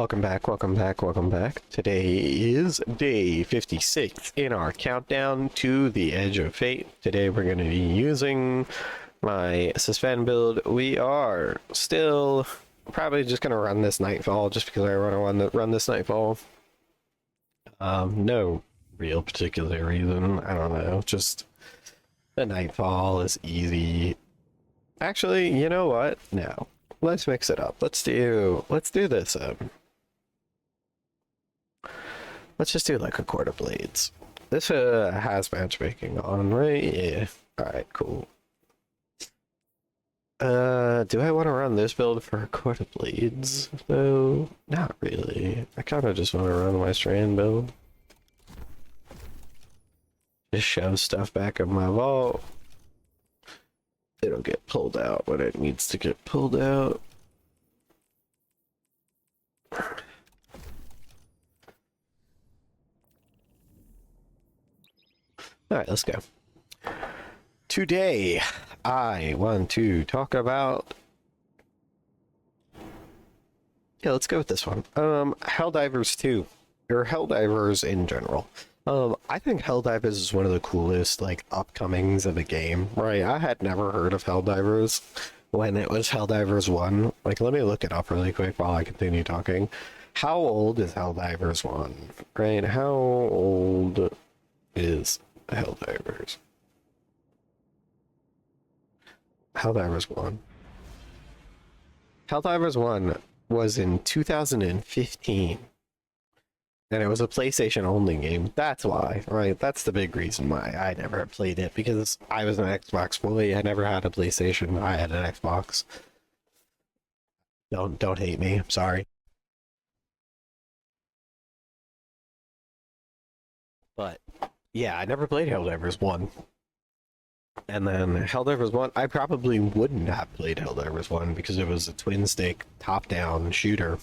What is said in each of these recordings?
Welcome back, welcome back, welcome back. Today is day 56 in our countdown to the Edge of Fate. Today we're going to be using my suspend build. We are still probably just going to run this Nightfall just because I want to run this Nightfall. No real particular reason, I don't know, just the Nightfall is easy. Actually, you know what? No. Let's mix it up. Let's do this. Let's just do like a Court of Blades. This has matchmaking on, right? Yeah. Alright, cool. Do I want to run this build for Court of Blades? No, not really. I kind of just want to run my Strand build. Just shove stuff back in my vault. It'll get pulled out when it needs to get pulled out. Alright, let's go. Today, I want to talk about... Yeah, let's go with this one. Helldivers 2. Or Helldivers in general. I think Helldivers is one of the coolest, like, upcomings of the game, right? I had never heard of Helldivers when it was Helldivers 1. Like, let me look it up really quick while I continue talking. How old is Helldivers 1? Right? How old is Helldivers? Helldivers 1. Helldivers 1 was in 2015. And it was a PlayStation only game. That's why, right? That's the big reason why I never played it, because I was an Xbox boy. I never had a PlayStation. I had an Xbox. Don't hate me. I'm sorry. But yeah, I never played Helldivers 1. And then Helldivers 1, I probably wouldn't have played Helldivers 1 because it was a twin stick top-down shooter.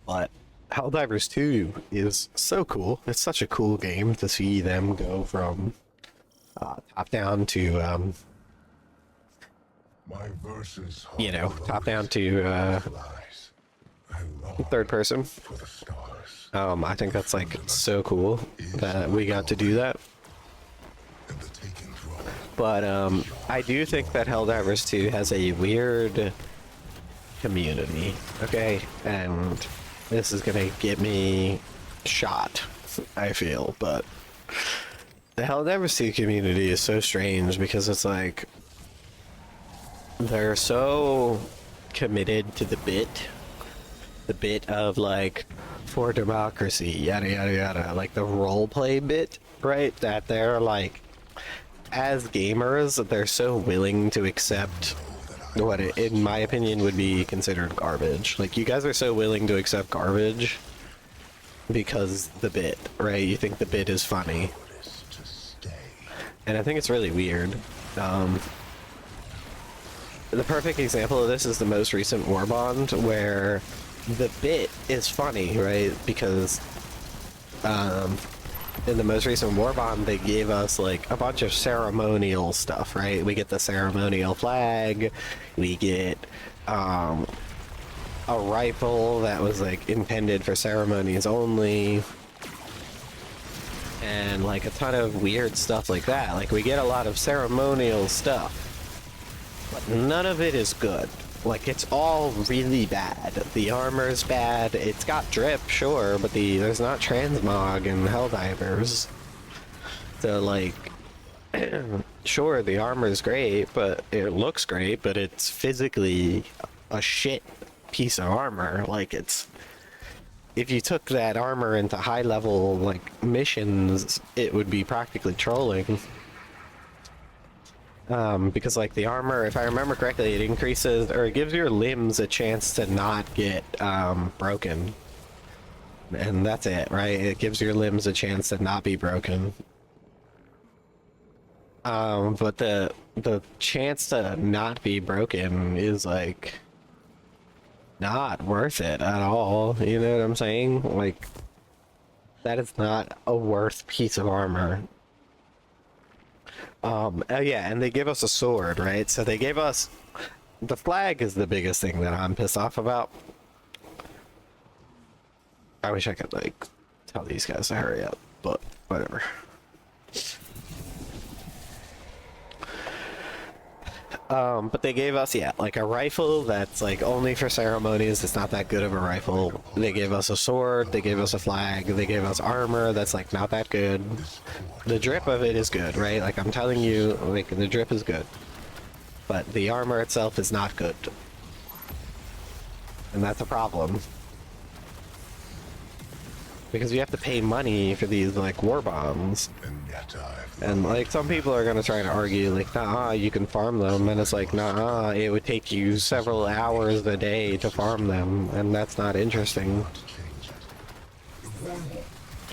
But Helldivers 2 is so cool. It's such a cool game to see them go from top-down to, you know, top-down to third person. I think that's like so cool that we got to do that. But I do think that Helldivers 2 has a weird community, okay? And this is gonna get me shot, I feel, but the Helldivers 2 community is so strange because it's like they're so committed to the bit of like for democracy, yada yada yada, like the roleplay bit, right? That they're like, as gamers, they're so willing to accept what in my opinion would be considered garbage. Like, you guys are so willing to accept garbage because the bit, right? You think the bit is funny. And I think it's really weird. The perfect example of this is the most recent Warbond, where the bit is funny, right? Because in the most recent Warbond, they gave us like a bunch of ceremonial stuff, right? We get the ceremonial flag, we get a rifle that was like intended for ceremonies only, and like a ton of weird stuff like that. Like, we get a lot of ceremonial stuff, but none of it is good. Like, it's all really bad. The armor's bad. It's got drip, sure, but there's not transmog in Helldivers. So, like, sure, the armor's great, but it looks great, but it's physically a shit piece of armor. Like, it's... If you took that armor into high-level, like, missions, it would be practically trolling. Because like the armor, if I remember correctly, it increases, or it gives your limbs a chance to not get broken, and that's it, right? It gives your limbs a chance to not be broken. But the chance to not be broken is like not worth it at all. You know what I'm saying? Like, that is not a worth piece of armor. Yeah, and they give us a sword, right? So they gave us the flag is the biggest thing that I'm pissed off about. I wish I could, like, tell these guys to hurry up, but whatever. But they gave us, yeah, like a rifle that's like only for ceremonies. It's not that good of a rifle. They gave us a sword, they gave us a flag, they gave us armor that's like not that good. The drip of it is good, right? Like I'm telling you, like the drip is good. But the armor itself is not good. And that's a problem. Because you have to pay money for these, like, war bombs. And, like, some people are gonna try to argue, like, nah, you can farm them. And it's like, nah, it would take you several hours a day to farm them. And that's not interesting.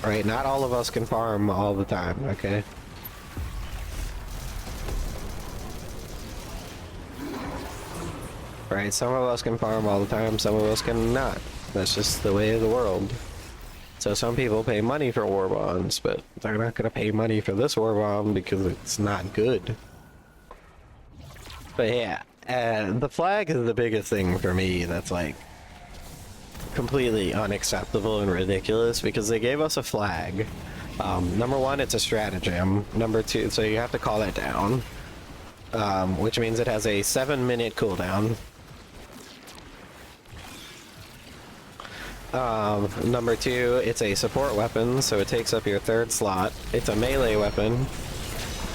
Right, not all of us can farm all the time, okay? Right, some of us can farm all the time, some of us cannot. That's just the way of the world. So some people pay money for war bonds, but they're not going to pay money for this war bond because it's not good. But yeah, the flag is the biggest thing for me that's like completely unacceptable and ridiculous because they gave us a flag. Number one, it's a stratagem. Number two, so you have to call that down, which means it has a 7-minute cooldown. Number two, it's a support weapon, so it takes up your 3rd slot. It's a melee weapon,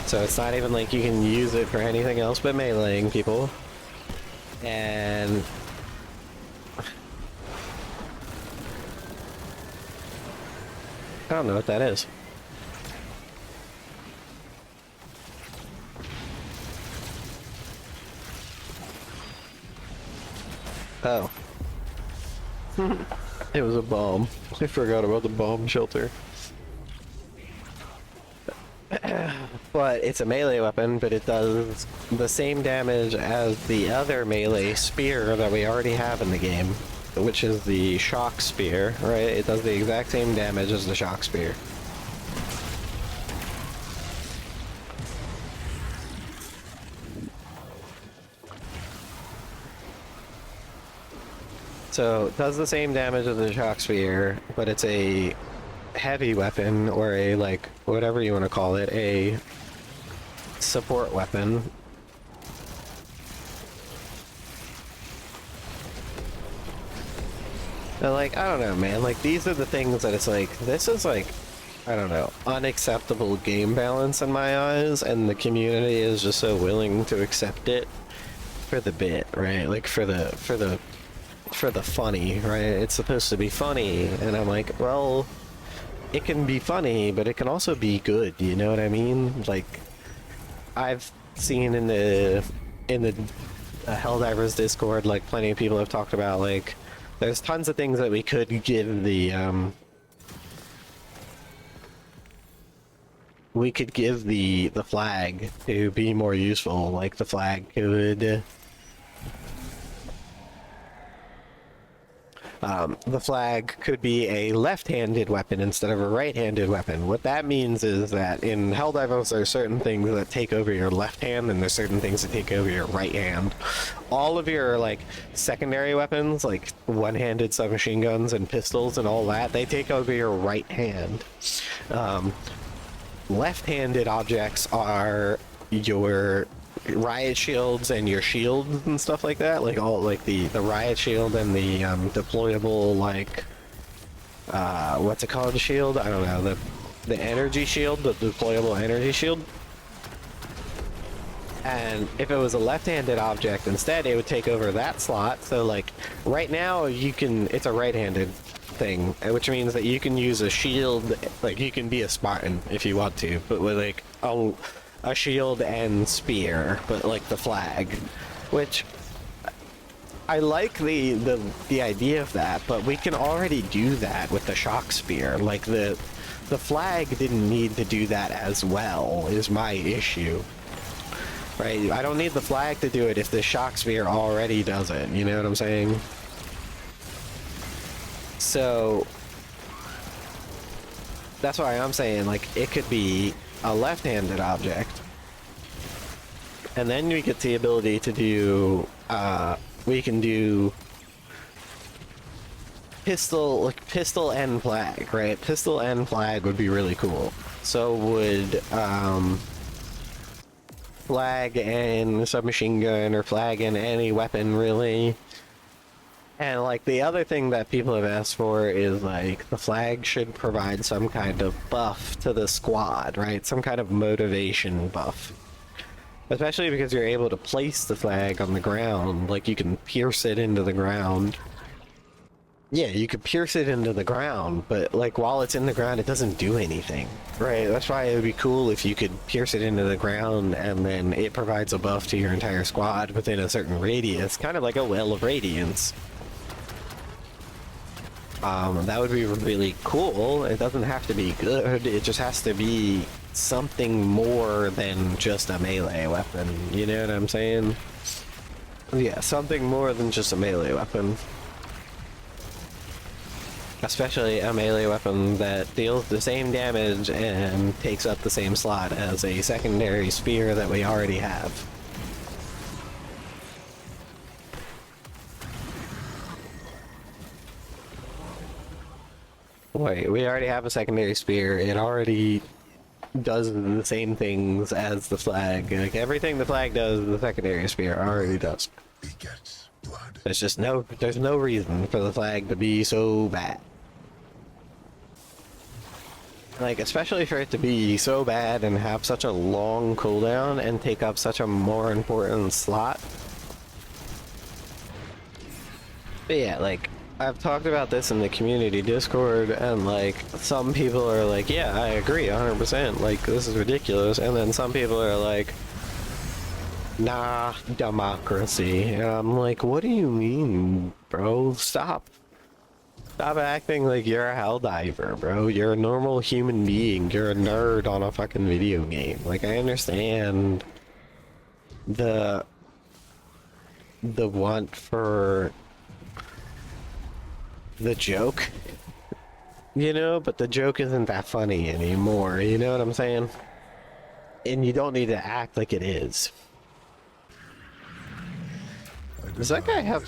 so it's not even like you can use it for anything else but meleeing people. And I don't know what that is. Oh. It was a bomb. I forgot about the bomb shelter. But it's a melee weapon, but it does the same damage as the other melee spear that we already have in the game, which is the shock spear, right? It does the exact same damage as the shock spear. So it does the same damage as the shock spear, but it's a heavy weapon, or a, like, whatever you want to call it, a support weapon. And, like, I don't know, man, like, these are the things that it's like, this is like, I don't know, unacceptable game balance in my eyes, and the community is just so willing to accept it for the bit, right? Like, for the funny, right? It's supposed to be funny, and I'm like, well, it can be funny, but it can also be good, you know what I mean? Like, I've seen in the Helldivers Discord, like, plenty of people have talked about, like, there's tons of things that we could give the, we could give the flag to be more useful. Like, the flag could, the flag could be a left-handed weapon instead of a right-handed weapon. What that means is that in Helldivers there are certain things that take over your left hand and there's certain things that take over your right hand. All of your, like, secondary weapons, like one-handed submachine guns and pistols and all that, they take over your right hand. Left-handed objects are your riot shields and your shields and stuff like that, like all, like the riot shield and the deployable, like, what's it called, shield? I don't know, the energy shield, the deployable energy shield. And if it was a left-handed object instead, it would take over that slot. So, like, right now you can, it's a right-handed thing, which means that you can use a shield, like, you can be a Spartan if you want to, but with, like, a shield and spear, but like the flag, which I like the idea of that, but we can already do that with the shock spear. Like, the flag didn't need to do that as well, is my issue. Right? I don't need the flag to do it if the shock spear already does it, you know what I'm saying? So that's why I'm saying, like, it could be a left-handed object, And then we get the ability to do, we can do pistol, like pistol and flag, right? Pistol and flag would be really cool. So would, flag and submachine gun, or flag and any weapon, really. And like the other thing that people have asked for is like the flag should provide some kind of buff to the squad, right? Some kind of motivation buff. Especially because you're able to place the flag on the ground, like you can pierce it into the ground. Yeah, you could pierce it into the ground, but like while it's in the ground it doesn't do anything. Right, that's why it would be cool if you could pierce it into the ground and then it provides a buff to your entire squad within a certain radius, kind of like a well of radiance. That would be really cool. It doesn't have to be good, it just has to be something more than just a melee weapon, you know what I'm saying? Yeah, something more than just a melee weapon. Especially a melee weapon that deals the same damage and takes up the same slot as a secondary spear that we already have. Wait, we already have a secondary spear. It already does the same things as the flag. Like everything the flag does, the secondary spear already does. There's just there's no reason for the flag to be so bad. Like, especially for it to be so bad and have such a long cooldown and take up such a more important slot. But yeah, like, I've talked about this in the community Discord, and like, some people are like, yeah, I agree 100%, like, this is ridiculous, and then some people are like, nah, democracy. And I'm like, what do you mean, bro? Stop. Stop acting like you're a Helldiver, bro. You're a normal human being. You're a nerd on a fucking video game. Like, I understand the want for the joke, you know, but the joke isn't that funny anymore, you know what I'm saying? And you don't need to act like it is. Does that guy have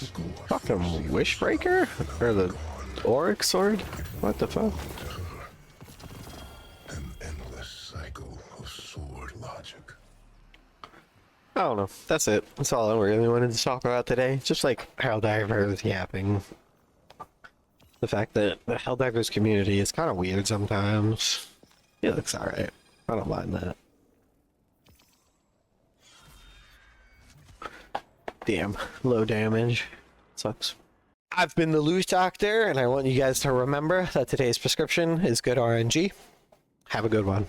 fucking Wishbreaker? Or the Auric sword? What the fuck? An endless cycle of sword logic. I don't know. That's it. That's all I really wanted to talk about today. Just like Helldivers yapping. The fact that the Helldivers community is kind of weird sometimes. It looks alright. I don't mind that. Damn, low damage. Sucks. I've been the Luge Doctor, and I want you guys to remember that today's prescription is good RNG. Have a good one.